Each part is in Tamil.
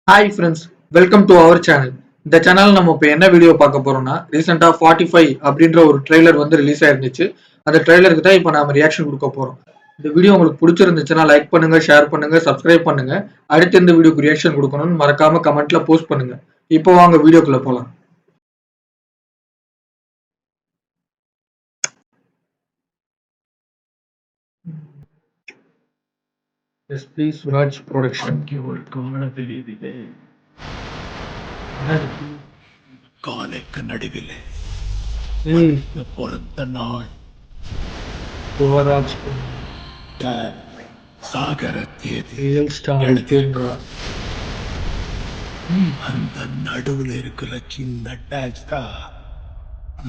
Hi friends, welcome to our channel. இந்த சேனல் நம்ம இப்போ என்ன வீடியோ பார்க்க போறோம்னா, ரீசெண்டாக 45 அப்படின்ற ஒரு ட்ரெய்லர் வந்து ரிலீஸ் ஆயிருந்துச்சு. அந்த ட்ரெய்லருக்கு தான் இப்போ நாம ரியாக்ஷன் கொடுக்க போறோம். இந்த வீடியோ உங்களுக்கு பிடிச்சிருந்துச்சுன்னா லைக் பண்ணுங்க, ஷேர் பண்ணுங்க, சப்ஸ்கிரைப் பண்ணுங்க. அடுத்து இந்த வீடியோக்கு ரியாக்ஷன் கொடுக்கணும்னு மறக்காம கமெண்ட்ல போஸ்ட் பண்ணுங்க. இப்போ வாங்க வீடியோக்குள்ள போலாம். Yes please Raj production. ஒரு காண தெரியுதிலே காலைக்கு நடுவிலே பொறுத்த நாள் யுவராஜ் சாகர தேதி ரியல் ஸ்டார் அந்த நடுவில் இருக்கிற சின்ன டேச் தான்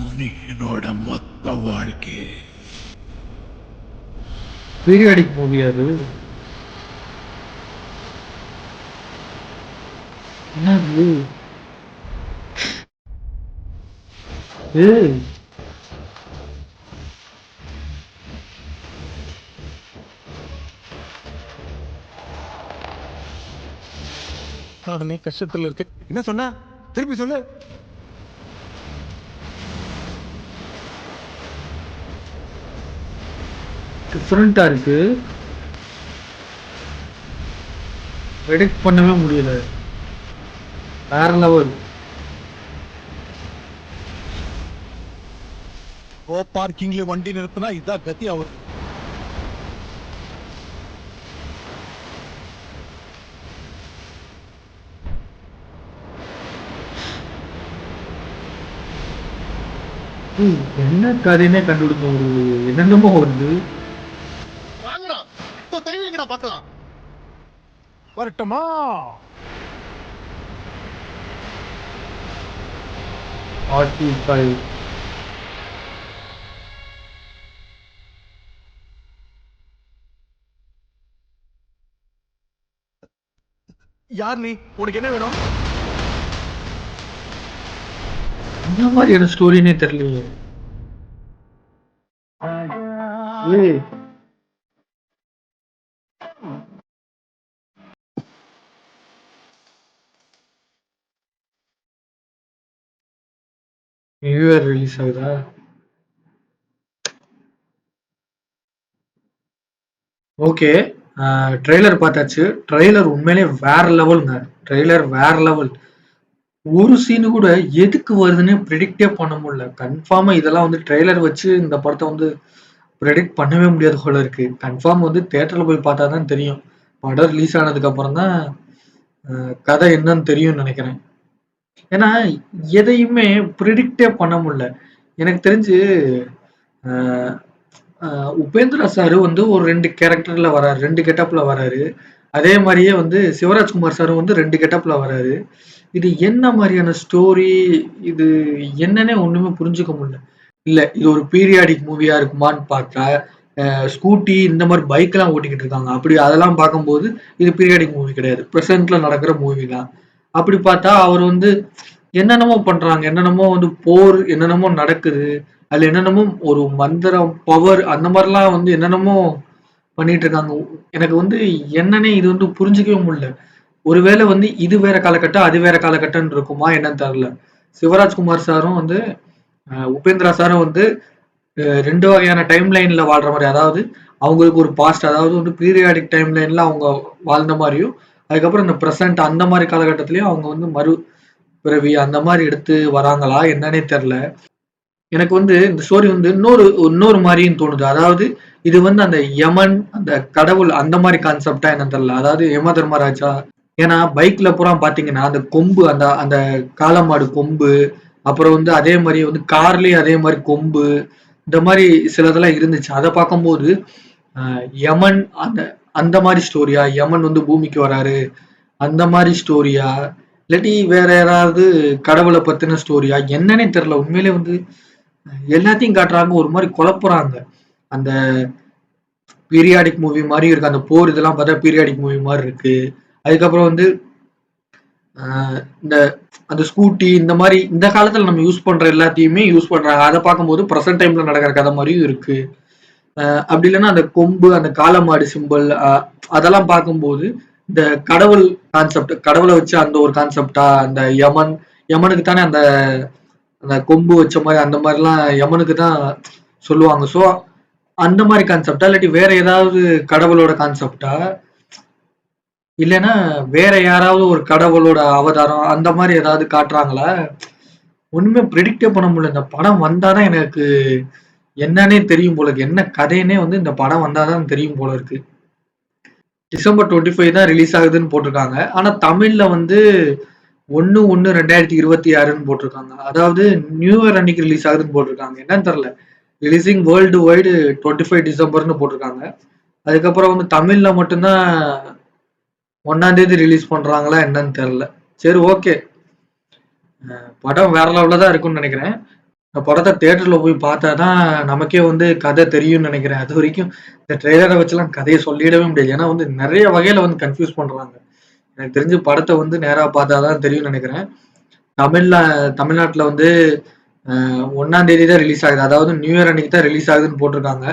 மனுஷனோட மொத்த வாழ்க்கை. பீரியாடிக் மூவி அது. என்னது? ஏய் நானே கஷ்டத்துல இருக்கு. என்ன சொன்ன? திருப்பி சொல்லு. டிஃப்ரெண்டா இருக்கு. ப்ரெடிக்ட் பண்ணவே முடியல. வேற லெவல். ஓ பார்க்கிங்ல வண்டி நிறுத்தினா இதான் கத்தி அவர். என்ன கதைன்னே கண்டுபிடிக்க முடியுது. என்னென்னமோ வருது. பார்க்கலாம் வரட்டுமா? யார் நீ? உனக்கு என்ன வேணும்? என்ன மாதிரியான ஸ்டோரினே தெரியலையே. ஏய் நியூ இயர் ரிலீஸ் ஆகுதா? ஓகே. ட்ரெய்லர் பார்த்தாச்சு. ட்ரெய்லர் உண்மையிலே வேற லெவலுங்க. ட்ரெய்லர் வேற லெவல். ஒரு சீனு கூட எதுக்கு வருதுன்னு ப்ரெடிக்டே பண்ண முடியல. கன்ஃபார்மா இதெல்லாம் வந்து ட்ரெய்லர் வச்சு இந்த படத்தை வந்து ப்ரெடிக்ட் பண்ணவே முடியாது போல இருக்கு. கன்ஃபார்ம் வந்து தியேட்டர்ல போய் பார்த்தா தான் தெரியும். படம் ரிலீஸ் ஆனதுக்கு அப்புறம் தான் கதை என்னன்னு தெரியும்னு நினைக்கிறேன். ஏன்னா எதையுமே ப்ரெடிக்டே பண்ண முடியல. எனக்கு தெரிஞ்சு அஹ், உபேந்திரா சாரு வந்து ஒரு 2 கேரக்டர்ல வராரு. 2 கெட்டப்ல வராரு. அதே மாரியே வந்து சிவராஜ்குமார் சாரும் வந்து 2 கெட்டப்ல வராரு. இது என்ன மாரியான ஸ்டோரி? இது என்னன்னே ஒண்ணுமே புரிஞ்சுக்க முடியல. இல்ல இது ஒரு பீரியாடிக் மூவியா இருக்குமான்னு பார்த்தா, ஸ்கூட்டி இந்த மாரி பைக்லாம் ஓட்டிக்கிட்டு இருக்காங்க. அப்படி அதெல்லாம் பார்க்கும்போது இது பீரியாடிக் மூவி கிடையாது. பிரசன்ட்ல நடக்கிற மூவி தான். அப்படி பார்த்தா அவர் வந்து என்னென்னமோ பண்றாங்க. என்னென்னமோ வந்து போர் என்னென்னமோ நடக்குது. அதுல என்னென்னமோ ஒரு மந்திரம், பவர் அந்த மாரிலாம் வந்து என்னென்னமோ பண்ணிட்டு இருக்காங்க. எனக்கு வந்து என்னன்னே இது வந்து புரிஞ்சுக்கவே முடியல. ஒருவேளை வந்து இது வேற காலகட்டம், அது வேற காலகட்டம்னு இருக்குமா என்னன்னு தெரியல. சிவராஜ்குமார் சாரும் வந்து உபேந்திரா சாரும் வந்து 2 வகையான டைம் லைன்ல வாழ்ற மாரி. அதாவது அவங்களுக்கு ஒரு பாஸ்ட், அதாவது வந்து பீரியாடிக் டைம் லைன்ல அவங்க வாழ்ந்த மாரியும், அதுக்கப்புறம் இந்த பிரசன்ட் அந்த மாரி காலகட்டத்திலயும் அவங்க வந்து பிறவி அந்த மாரி எடுத்து வராங்களா என்னன்னே தெரியல. எனக்கு வந்து இந்த ஸ்டோரி வந்து இன்னொரு மாரின்னு தோணுது. அதாவது இது வந்து அந்த யமன், அந்த கடவுள் அந்த மாரி கான்செப்ட்டா என்னன்னு தெரியல. அதாவது யம தர்மராஜா. ஏன்னா பைக்ல பூரா பாத்தீங்கன்னா அந்த கொம்பு, அந்த அந்த காளமாடு கொம்பு, அப்புறம் வந்து அதே மாரி வந்து கார்லயும் அதே மாரி கொம்பு, இந்த மாரி சிலதெல்லாம் இருந்துச்சு. அத பார்க்கும்போது யமன் அந்த அந்த மாரி ஸ்டோரியா? யமன் வந்து பூமிக்கு வராரு அந்த மாரி ஸ்டோரியா? இல்லாட்டி வேற யாராவது கடவுள பத்தின ஸ்டோரியா? என்னன்னே தெரியல. உண்மையிலே வந்து எல்லாத்தையும் காட்டுறாங்க. ஒரு மாரி குழப்புறாங்க. அந்த பீரியாடிக் மூவி மாரியும் இருக்கு. அந்த போர் இதெல்லாம் பார்த்தா பீரியாடிக் மூவி மாரி இருக்கு. அதுக்கப்புறம் வந்து இந்த அந்த ஸ்கூட்டி இந்த மாரி இந்த காலத்துல நம்ம யூஸ் பண்ற எல்லாத்தையுமே யூஸ் பண்றாங்க. அத பார்க்கும்போது பிரசன்ட் டைம்ல நடக்கிற கதை மாரியும் இருக்கு. அப்படி இல்லன்னா அந்த கொம்பு, அந்த காளமாடு சிம்பல் அதெல்லாம் பார்க்கும்போது இந்த கடவுள் கான்செப்ட், கடவுளை வச்சு அந்த ஒரு கான்செப்டா, அந்த யமனுக்கு தானே அந்த அந்த கொம்பு வச்ச மாதிரி அந்த மாதிரிலாம் யமனுக்கு தான் சொல்லுவாங்க. ஸோ அந்த மாதிரி கான்செப்டா, இல்லாட்டி வேற ஏதாவது கடவுளோட கான்செப்டா, இல்லைன்னா வேற யாராவது ஒரு கடவுளோட அவதாரம் அந்த மாதிரி ஏதாவது காட்டுறாங்களா? ஒண்ணுமே ப்ரெடிக்டே பண்ண முடியல. இந்த படம் வந்தாதான் எனக்கு என்னன்னே தெரியும் போல இருக்கு. என்ன கதைன்னே வந்து இந்த படம் வந்தாதான் தெரியும் போல இருக்கு. டிசம்பர் 25 தான் ரிலீஸ் ஆகுதுன்னு போட்டிருக்காங்க. ஆனா தமிழ்ல வந்து 1/1/2026ன்னு போட்டிருக்காங்க. அதாவது நியூ இயர் அன்னைக்கு ரிலீஸ் ஆகுதுன்னு போட்டிருக்காங்க. என்னன்னு தெரியல. ரிலீசிங் வேர்ல்டு வைடு 25 டிசம்பர்னு போட்டிருக்காங்க. அதுக்கப்புறம் வந்து தமிழ்ல மட்டும்தான் 1ஆம் தேதி ரிலீஸ் பண்றாங்களா என்னன்னு தெரியல. சரி, ஓகே. படம் வேற லெவல்ல தான் இருக்கும்னு நினைக்கிறேன். இந்த படத்தை தியேட்டர்ல போய் பார்த்தாதான் நமக்கே வந்து கதை தெரியும்னு நினைக்கிறேன். அது வரைக்கும் இந்த ட்ரெய்லரை வச்சுலாம் கதையை சொல்லிடவே முடியாது. ஏன்னா வந்து நிறைய வகையில வந்து கன்ஃபியூஸ் பண்றாங்க. எனக்கு தெரிஞ்சு படத்தை வந்து நேரா பார்த்தாதான் தெரியும்னு நினைக்கிறேன். தமிழ்நாட்டுல வந்து 1ஆம் தேதி தான் ரிலீஸ் ஆகுது. அதாவது நியூ இயர் அன்னைக்கு தான் ரிலீஸ் ஆகுதுன்னு போட்டிருக்காங்க.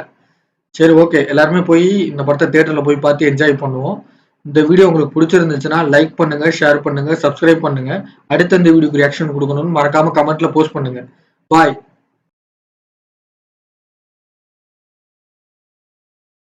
சரி, ஓகே. எல்லாருமே போய் இந்த படத்தை தியேட்டர்ல போய் பார்த்து என்ஜாய் பண்ணுவோம். இந்த வீடியோ உங்களுக்கு பிடிச்சிருந்துச்சுன்னா லைக் பண்ணுங்க, ஷேர் பண்ணுங்க, சப்ஸ்கிரைப் பண்ணுங்க. அடுத்த இந்த வீடியோக்கு ரியாக்ஷன் கொடுக்கணும்னு மறக்காம கமெண்ட்ல போஸ்ட் பண்ணுங்க. பாய்.